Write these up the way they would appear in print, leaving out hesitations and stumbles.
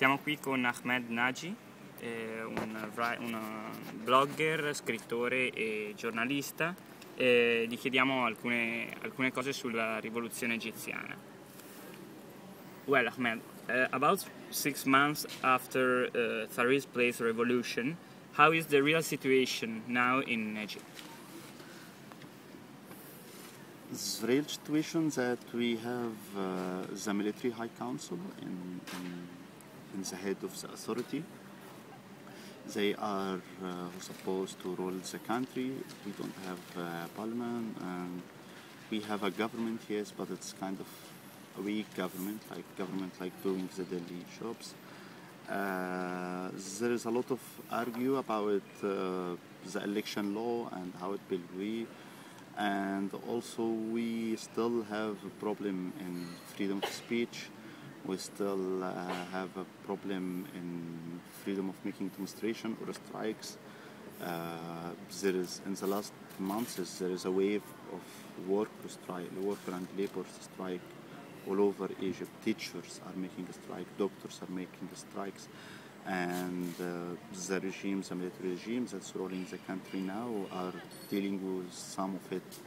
Siamo qui con Ahmed Naji, un blogger, scrittore e giornalista. Gli chiediamo alcune cose sulla rivoluzione egiziana. Well, Ahmed, about 6 months after Tahrir's Place revolution, how is the real situation now in Egypt? The real situation that we have the military high council in the head of the authority. They are supposed to rule the country. We don't have parliament, and we have a government, yes, but it's kind of a weak government like doing the daily jobs. There is a lot of argue about the election law and how it will be. And also we still have a problem in freedom of speech. We still have a problem in freedom of making demonstration or strikes. There is, in the last months, there is a wave of worker and labor strike all over Egypt. Teachers are making a strike, doctors are making strikes. And the military regimes that's ruling the country now are dealing with some of it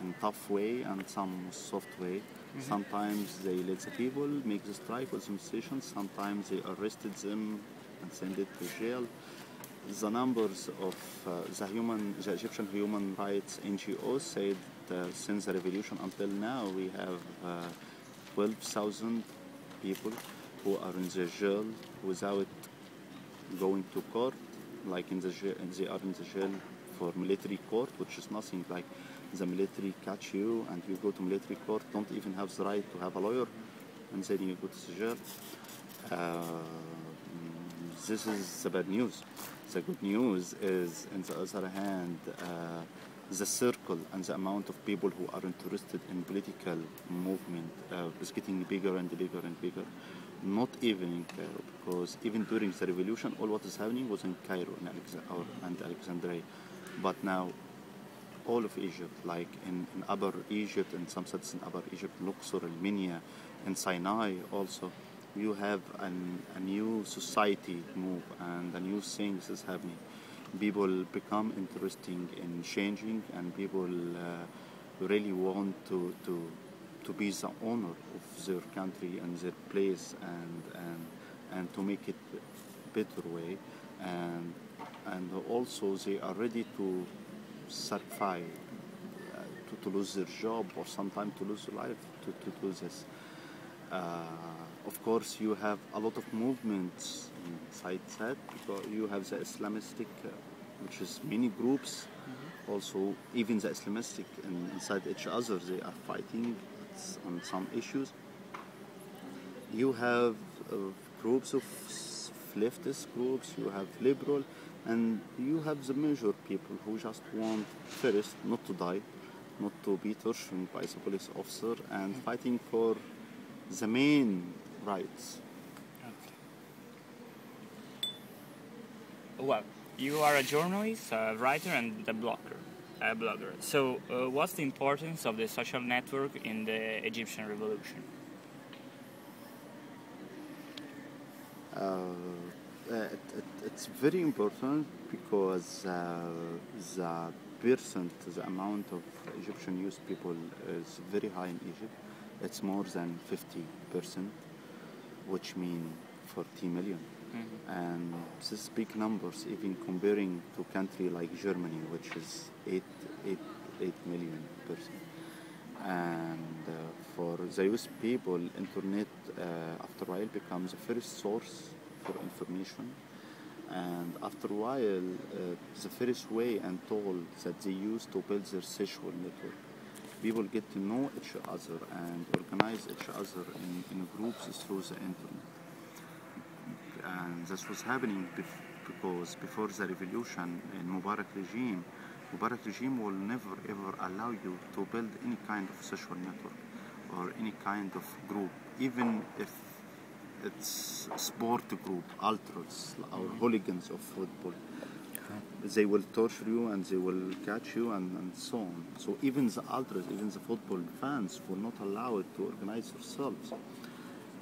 in tough way and some soft way. Mm-hmm. Sometimes they let the people make the strike or demonstration. Sometimes they arrested them and send it to jail. The numbers of the Egyptian human rights NGOs said since the revolution until now we have 12,000 people who are in the jail without going to court, like they are in the jail for military court, which is nothing. Like the military catch you and you go to military court, don't even have the right to have a lawyer, and then you go to the jail. This is the bad news. The good news is, on the other hand, the circle and the amount of people who are interested in political movement is getting bigger and bigger and bigger. Not even in Cairo, because even during the revolution, all what is happening was in Cairo and Alexandria. But now, all of Egypt, like in Upper Egypt, and some cities in Upper Egypt, Luxor, Al-Minya, and Sinai also, you have a new society move and a new things is happening. People become interesting in changing, and people really want to be the owner of their country and their place, and to make it better way, and also they are ready to sacrifice to lose their job or sometimes to lose their life to do this. Of course, you have a lot of movements inside that, because you have the Islamistic, which is many groups. Mm-hmm. Also, even the Islamistic inside each other, they are fighting on some issues. You have groups of leftist groups, you have liberal, and you have the major people who just want first not to die, not to be tortured by the police officer, and fighting for the main rights. Okay. Well, you are a journalist, a writer, and a blogger. So, what's the importance of the social network in the Egyptian revolution? It's very important because the amount of Egyptian youth people is very high in Egypt. It's more than 50%, which means 40 million. Mm-hmm. And this big numbers, even comparing to a country like Germany, which is 8 million person. And for the youth people, internet after a while becomes the first source for information. And after a while, the first way and tool that they use to build their social network. People get to know each other and organize each other in groups through the internet. And this was happening because before the revolution in Mubarak regime will never ever allow you to build any kind of social network or any kind of group, even if it's sport group, ultras or hooligans of football. They will torture you and they will catch you and so on. So even the ultras, even the football fans were not allowed to organize themselves.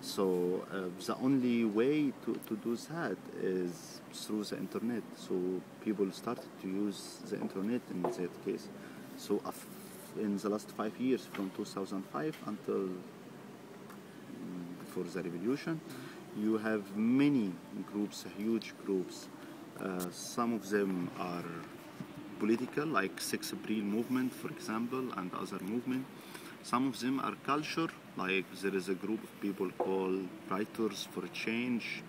So the only way to do that is through the internet. So people started to use the internet in that case. So in the last 5 years, from 2005 until before the revolution, you have many groups, huge groups. Some of them are political, like 6 April movement, for example, and other movement. Some of them are culture, like there is a group of people called Writers for Change,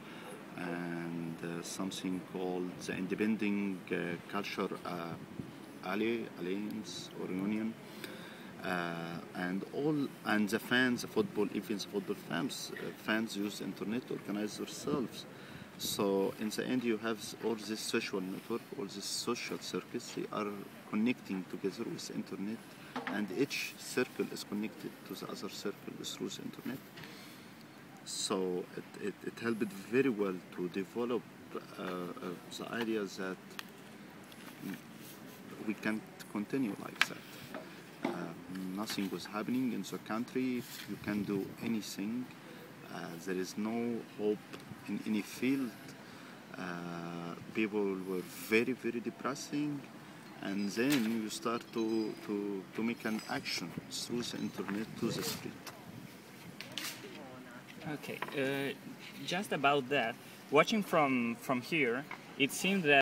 and something called the Independent Culture Alliance or Union. And the fans, the football, even the football fans use the internet to organize themselves. So in the end, you have all this social network, all these social circuits. They are connecting together with the internet, and each circle is connected to the other circle through the internet. So it helped very well to develop the idea that we can't continue like that. Nothing was happening in the country. You can do anything. There is no hope in any field. People were very, very depressing. And then you start to make an action through the internet to the street. Okay, just about that, watching from here, it seemed that